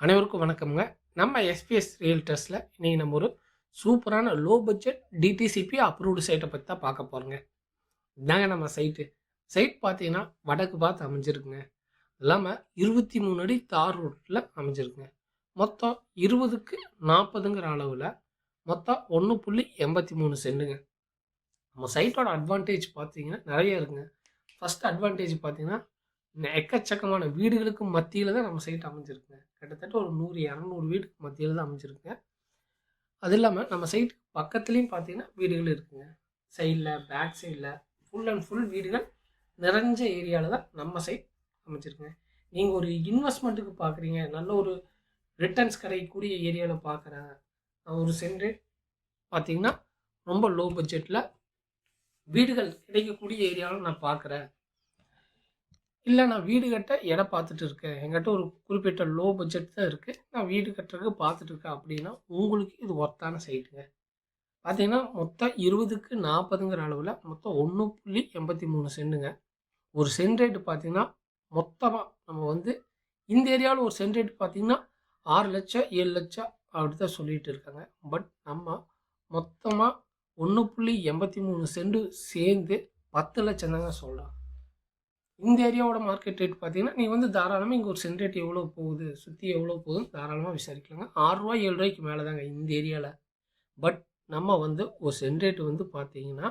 அனைவருக்கும் வணக்கம்ங்க. நம்ம எஸ்பிஎஸ் ரியல்டர்ஸில் இன்றைக்கி நம்ம ஒரு சூப்பரான லோ பட்ஜெட் டிடிசிபி அப்ரூவ்டு சைட்டை பற்றி தான் பார்க்க போகிறோங்க. இதாங்க நம்ம சைட் பார்த்தீங்கன்னா வடக்கு பார்த்து அமைஞ்சிருக்குங்க. இல்லாமல் 23 அடி தார் ரோட்டில் அமைஞ்சிருக்குங்க. மொத்தம் 20க்கு 40ங்கிற அளவில் மொத்தம் 1.83 சென்ட்டுங்க. நம்ம சைட்டோட அட்வான்டேஜ் பார்த்தீங்கன்னா நிறைய இருக்குங்க. ஃபஸ்ட் அட்வான்டேஜ் பார்த்தீங்கன்னா எக்கச்சக்கமான வீடுகளுக்கு மத்தியில் தான் நம்ம சைட் அமைஞ்சிருக்குங்க. கிட்டத்தட்ட ஒரு 100-200 வீடுக்கு மத்தியில் தான் அமைஞ்சிருக்குங்க. அது இல்லாமல் நம்ம சைட் பக்கத்துலேயும் பார்த்தீங்கன்னா வீடுகள் இருக்குங்க. சைடில் பேக் சைடில் ஃபுல் அண்ட் ஃபுல் வீடுகள் நிறைஞ்ச ஏரியாவில் தான் நம்ம சைட் அமைஞ்சிருக்குங்க. நீங்கள் ஒரு இன்வெஸ்ட்மெண்ட்டுக்கு பார்க்குறீங்க, நல்ல ஒரு ரிட்டர்ன்ஸ் கிடைக்கக்கூடிய ஏரியாவில் பார்க்குறேன், ஒரு சென்ட் பார்த்தீங்கன்னா ரொம்ப லோ பட்ஜெட்டில் வீடுகள் கிடைக்கக்கூடிய ஏரியாவில் நான் பார்க்குறேன், இல்லை நான் வீடு கட்ட இடம் பார்த்துட்டு இருக்கேன், என்கிட்ட ஒரு குறிப்பிட்ட லோ பட்ஜெட் தான் இருக்குது, நான் வீடு கட்டுறதுக்கு பார்த்துட்டு இருக்கேன் அப்படின்னா உங்களுக்கு இது ஒர்த்தான சைட்டுங்க. பார்த்தீங்கன்னா மொத்தம் 20க்கு 40ங்கிற அளவில் மொத்தம் 1.83 சென்ட்டுங்க. ஒரு சென்ட் ரேட்டு பார்த்தீங்கன்னா மொத்தமாக நம்ம இந்த ஏரியாவில் ஒரு சென்ட் ரேட்டு பார்த்தீங்கன்னா 6 லட்சம் 7 லட்சம் அப்படி தான் சொல்லிட்டு இருக்காங்க. பட் நம்ம மொத்தமாக 1.83 சென்ட் சேர்ந்து 10 லட்சம் தாங்க சொல்கிறோம். இந்த ஏரியாவோட மார்க்கெட் ரேட் பார்த்தீங்கன்னா நீங்கள் தாராளமாக இங்கே ஒரு சென்ட் ரேட் எவ்வளோ போகுது, சுற்றி எவ்வளோ போகுதுன்னு தாராளமாக விசாரிக்கலாங்க. 6 ரூபா 7 ரூபாய்க்கு மேலே தாங்க இந்த ஏரியாவில். பட் நம்ம ஒரு சென்ட் ரேட்டு பார்த்தீங்கன்னா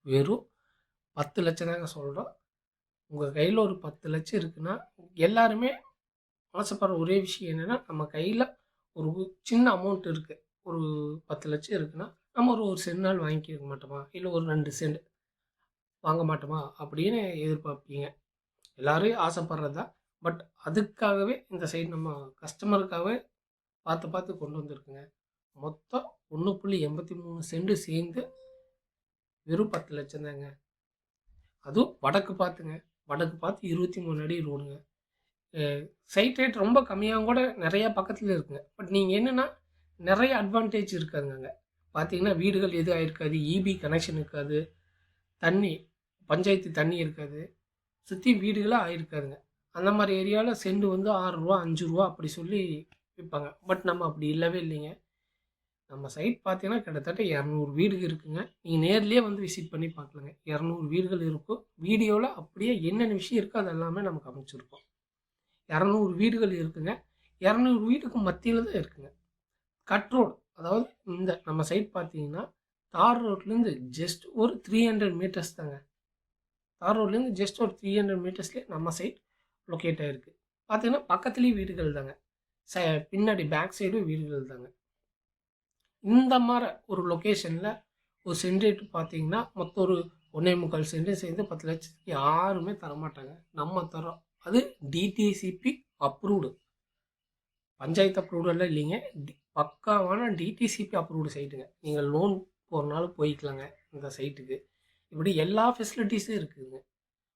வெறும் 10 லட்சம் தாங்க சொல்கிறோம். உங்கள் கையில் ஒரு 10 லட்சம் இருக்குன்னா எல்லாருமே ஆசைப்படுற ஒரே விஷயம் என்னென்னா, நம்ம கையில் ஒரு சின்ன அமௌண்ட் இருக்குது, ஒரு 10 லட்சம் இருக்குன்னா நம்ம ஒரு சென்ட் நாள் வாங்கிக்க மாட்டோமா, இல்லை ஒரு 2 சென்ட் வாங்க மாட்டோமா அப்படின்னு எதிர்பார்ப்பீங்க. எல்லோரும் ஆசைப்படுறது தான். பட் அதுக்காகவே இந்த சைடு நம்ம கஸ்டமருக்காகவே பார்த்து கொண்டு வந்திருக்குங்க. மொத்தம் 1.83 சென்ட் சேர்ந்து வெறும் 10 லட்சம் தாங்க. அதுவும் வடக்கு பார்த்துங்க, வடக்கு பார்த்து 23 அடி ரோடுங்க. சைட் ரேட் ரொம்ப கம்மியாக கூட நிறையா பக்கத்தில் இருக்குங்க. பட் நீங்கள் என்னென்னா நிறைய அட்வான்டேஜ் இருக்காதுங்க. அங்கே பார்த்தீங்கன்னா வீடுகள் எதுவும் ஆயிருக்காது, இபி கனெக்ஷன் இருக்காது, தண்ணி பஞ்சாயத்து தண்ணி இருக்காது, சுற்றி வீடுகளாக ஆயிருக்காதுங்க. அந்த மாதிரி ஏரியாவில் சென்ட் 6 ரூபா 5 ரூபா அப்படி சொல்லி விற்பாங்க. பட் நம்ம அப்படி இல்லவே இல்லைங்க. நம்ம சைட் பார்த்தீங்கன்னா கிட்டத்தட்ட 200 வீடுகள் இருக்குங்க. நீங்கள் நேர்லேயே விசிட் பண்ணி பார்க்கலாங்க. 200 வீடுகள் இருக்கும். வீடியோவில் அப்படியே என்னென்ன விஷயம் இருக்கோ அதெல்லாமே நமக்கு அமைச்சிருக்கோம். 200 வீடுகள் இருக்குங்க. 200 வீட்டுக்கு மத்தியில் தான் இருக்குங்க. கட் ரோடு, அதாவது இந்த நம்ம சைட் பார்த்தீங்கன்னா தார் ரோட்லேருந்து ஜஸ்ட் ஒரு 300 மீட்டர்ஸ் தாங்க. தார் ரோட்லேருந்து ஜஸ்ட் ஒரு 300 மீட்டர்ஸ்லேயே நம்ம சைட் லொக்கேட் ஆகிருக்கு. பார்த்தீங்கன்னா பக்கத்துலேயும் வீடுகள் தாங்க, பின்னாடி பேக் சைடும் வீடுகள் தாங்க. இந்த மாதிரி ஒரு லொக்கேஷனில் ஒரு சென்ட் ரேட்டு பார்த்தீங்கன்னா மொத்தம் ஒரு 1.25 சென்ட் சேர்ந்து 10 லட்சத்துக்கு யாருமே தரமாட்டாங்க, நம்ம தரோம். அது டிடிசிபி அப்ரூவ்டு, பஞ்சாயத்து அப்ரூவ்டு எல்லாம் இல்லைங்க, பக்காவான டிடிசிபி அப்ரூவ்டு சைட்டுங்க. நீங்கள் லோன் போகிறனாலும் போய்க்கலாங்க இந்த சைட்டுக்கு. இப்படி எல்லா ஃபெசிலிட்டிஸும் இருக்குதுங்க.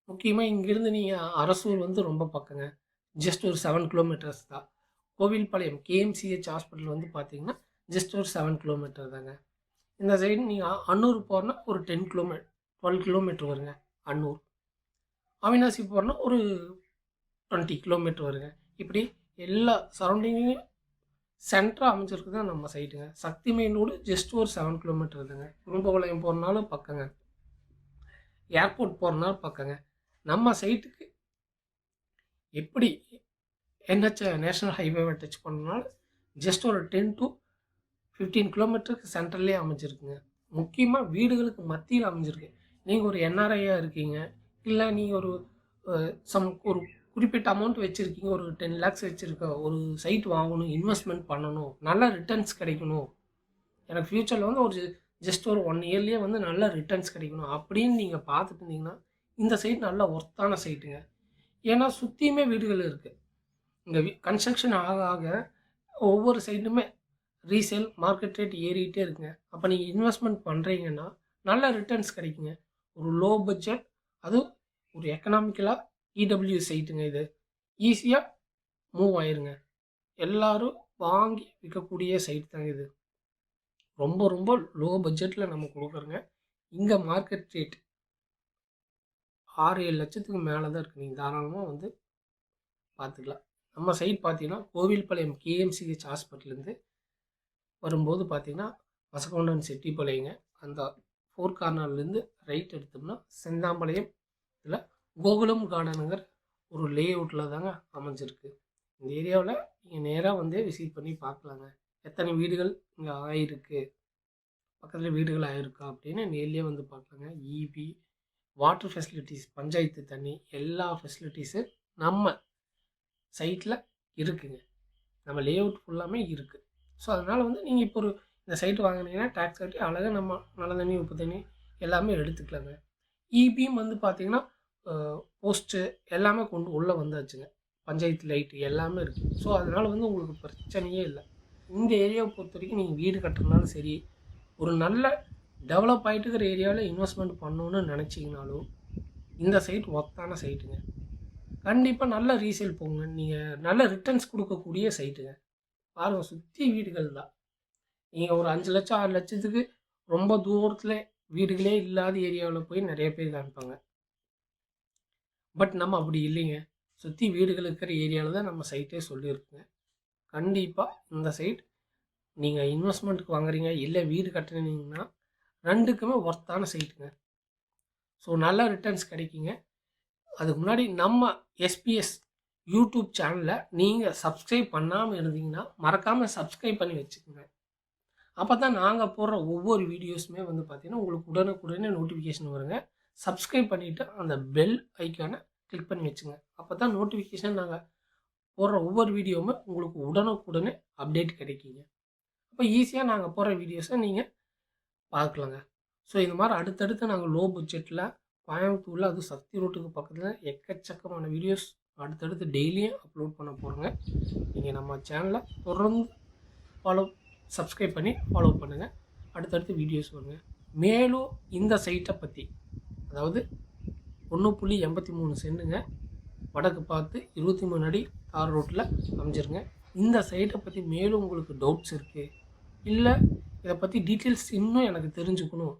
முக்கியமாக இங்கேருந்து நீங்கள் அரசூர் ரொம்ப பக்கங்க, ஜஸ்ட் ஒரு 7 கிலோமீட்டர்ஸ் தான். கோவில்பாளையம் கேஎம்சிஹெச் ஹாஸ்பிட்டல் பார்த்தீங்கன்னா ஜஸ்ட் ஒரு 7 கிலோமீட்டர் தாங்க. இந்த சைடு நீங்கள் அன்னூர் போகிறனா ஒரு 12 கிலோமீட்டர் வருங்க. அன்னூர் அவினாசி போகிறனா ஒரு 20 கிலோமீட்டர் வருங்க. இப்படி எல்லா சரௌண்டிங்லையும் சென்டராக அமைஞ்சிருக்கு தான் நம்ம சைட்டுங்க. சக்தி மெயின் ரோடு ஜஸ்ட் ஒரு 7 கிலோமீட்டர் தாங்க. குறும்பகுளம் போகிறனாலும் பக்கங்க, ஏர்போர்ட் போகிறனாலும் பக்கங்க. நம்ம சைட்டுக்கு எப்படி என்ஹெச் நேஷ்னல் ஹைவேவை டச் பண்ணனாலும் ஜஸ்ட் ஒரு 10 to 15 கிலோமீட்டருக்கு சென்டர்லேயே அமைஞ்சிருக்குங்க. முக்கியமாக வீடுகளுக்கு மத்தியில் அமைஞ்சிருக்கு. நீங்கள் ஒரு என்ஆர்ஐயாக இருக்கீங்க, இல்லை நீங்கள் ஒரு ஒரு குறிப்பிட்ட அமௌண்ட் வச்சுருக்கீங்க, ஒரு 10 lakhs வச்சுருக்க, ஒரு சைட் வாங்கணும், இன்வெஸ்ட்மெண்ட் பண்ணணும், நல்ல ரிட்டர்ன்ஸ் கிடைக்கணும், எனக்கு ஃப்யூச்சரில் ஒரு ஜஸ்ட் ஒரு 1 இயர்லேயே நல்ல ரிட்டர்ன்ஸ் கிடைக்கணும் அப்படின்னு நீங்கள் பார்த்துட்டு இருந்தீங்கன்னா இந்த சைட் நல்ல ஒர்த்தான சைட்டுங்க. ஏன்னா சுற்றியுமே வீடுகள் இருக்குது. இங்கே கன்ஸ்ட்ரக்ஷன் ஆக ஆக ஒவ்வொரு சைட்டுமே ரீசேல் மார்க்கெட் ரேட் ஏறிக்கிட்டே இருக்குங்க. அப்போ நீங்கள் இன்வெஸ்ட்மெண்ட் பண்ணுறீங்கன்னா நல்ல ரிட்டர்ன்ஸ் கிடைக்குங்க. ஒரு லோ பட்ஜெட், அதுவும் ஒரு எக்கனாமிக்கலாக இடபிள்யூ சைட்டுங்க. இது ஈஸியாக மூவ் ஆயிருங்க. எல்லோரும் வாங்கி விற்கக்கூடிய சைட் தாங்க இது. ரொம்ப ரொம்ப லோ பட்ஜெட்டில் நம்ம கொடுக்குறோங்க. இங்கே மார்க்கெட் ரேட் 6-7 லட்சத்துக்கு மேலே தான் இருக்குது. நீங்கள் தாராளமாக பார்த்துக்கலாம். நம்ம சைட் பார்த்தீங்கன்னா கோவில்பாளையம் கேஎம்சிஹெச் ஹாஸ்பிட்டல்லேருந்து வரும்போது பார்த்தீங்கன்னா வசகவுண்டன் செட்டிப்பாளையங்க. அந்த 4 கார்னர்லேருந்து ரைட் எடுத்தோம்னா செந்தாம்பாளையம் இதில் கோகுலம் கார்டனுங்கிற ஒரு லே அவுட்டில் தாங்க அமைஞ்சிருக்கு. இந்த ஏரியாவில் நீங்கள் நேராக வந்து விசிட் பண்ணி பார்க்கலாங்க. எத்தனை வீடுகள் இங்கே ஆயிருக்கு, பக்கத்தில் வீடுகள் ஆயிருக்கா அப்படின்னு நேர்லேயே வந்து பார்க்கலாங்க. இபி, வாட்டர் ஃபெசிலிட்டிஸ், பஞ்சாயத்து தண்ணி, எல்லா ஃபெசிலிட்டிஸும் நம்ம சைட்டில் இருக்குங்க. நம்ம லே அவுட் ஃபுல்லாமே இருக்குது. ஸோ அதனால் வந்து நீங்கள் இப்போ ஒரு இந்த சைட்டு வாங்கினீங்கன்னா டேக்ஸ் கட்டி அழகாக நம்ம நல்ல தண்ணி, உப்பு தண்ணி எல்லாமே எடுத்துக்கலாங்க. இபியும் வந்து பார்த்திங்கன்னா போஸ்ட்டு எல்லாமே கொண்டு உள்ளே வந்தாச்சுங்க. பஞ்சாயத்து லைட்டு எல்லாமே இருக்குது. ஸோ அதனால் வந்து உங்களுக்கு பிரச்சனையே இல்லை. இந்த ஏரியாவை பொறுத்த வரைக்கும் நீங்கள் வீடு கட்டுறதுனாலும் சரி, ஒரு நல்ல டெவலப் ஆகிட்டு இருக்கிற ஏரியாவில் இன்வெஸ்ட்மெண்ட் பண்ணணுன்னு நினச்சிங்கனாலும் இந்த சைட் ஒர்த்தான சைட்டுங்க. கண்டிப்பாக நல்ல ரீசேல் போங்க. நீங்கள் நல்ல ரிட்டர்ன்ஸ் கொடுக்கக்கூடிய சைட்டுங்க. பாருங்கள், சுற்றி வீடுகள் தான். நீங்கள் ஒரு 5 லட்சம் 6 லட்சத்துக்கு ரொம்ப தூரத்தில் வீடுகளே இல்லாத ஏரியாவில் போய் நிறைய பேர் காமிப்பாங்க. பட் நம்ம அப்படி இல்லைங்க. சுற்றி வீடுகள் இருக்கிற ஏரியாவில் தான் நம்ம சைட்டே சொல்லியிருக்குங்க. கண்டிப்பாக இந்த சைட் நீங்கள் இன்வெஸ்ட்மெண்ட்டுக்கு வாங்குறீங்க, இல்லை வீடு கட்டுறீங்கன்னா ரெண்டுக்குமே ஒர்த்தான சைட்டுங்க. ஸோ நல்ல ரிட்டர்ன்ஸ் கிடைக்குங்க. அதுக்கு முன்னாடி நம்ம எஸ்பிஎஸ் யூடியூப் சேனலில் நீங்கள் சப்ஸ்கிரைப் பண்ணாமல் இருந்தீங்கன்னா மறக்காமல் சப்ஸ்கிரைப் பண்ணி வச்சுக்கோங்க. அப்போ தான் நாங்கள் போடுற ஒவ்வொரு வீடியோஸுமே வந்து பார்த்திங்கன்னா உங்களுக்கு உடனுக்குடனே நோட்டிஃபிகேஷன் வருங்க. சப்ஸ்கிரைப் பண்ணிவிட்டு அந்த பெல் ஐக்கானை கிளிக் பண்ணி வச்சுங்க. அப்போ தான் நோட்டிஃபிகேஷன் நாங்கள் போடுற ஒவ்வொரு வீடியோவுமே உங்களுக்கு உடனுக்குடனே அப்டேட் கிடைக்குங்க. அப்போ ஈஸியாக நாங்கள் போடுற வீடியோஸை நீங்கள் பார்க்கலாங்க. ஸோ இந்த மாதிரி அடுத்தடுத்து நாங்கள் லோ பட்ஜெட்டில் கோயம்புத்தூரில், அதுவும் சக்தி ரோட்டுக்கு பக்கத்தில் எக்கச்சக்கமான வீடியோஸ் அடுத்தடுத்து டெய்லியும் அப்லோட் பண்ண போகிறோங்க. நீங்கள் நம்ம சேனலை தொடர்ந்து சப்ஸ்கிரைப் பண்ணி ஃபாலோ பண்ணுங்கள். அடுத்தடுத்து வீடியோஸ் வருங்க. மேலும் இந்த சைட்டை பற்றி, அதாவது 1.83 சென்ட்டுங்க, வடக்கு பார்த்து 23 அடி தார் ரோட்டில் அமைஞ்சிருங்க. இந்த சைட்டை பற்றி மேலும் உங்களுக்கு டவுட்ஸ் இருக்குது, இல்லை இதை பற்றி டீட்டெயில்ஸ் இன்னும் எனக்கு தெரிஞ்சுக்கணும்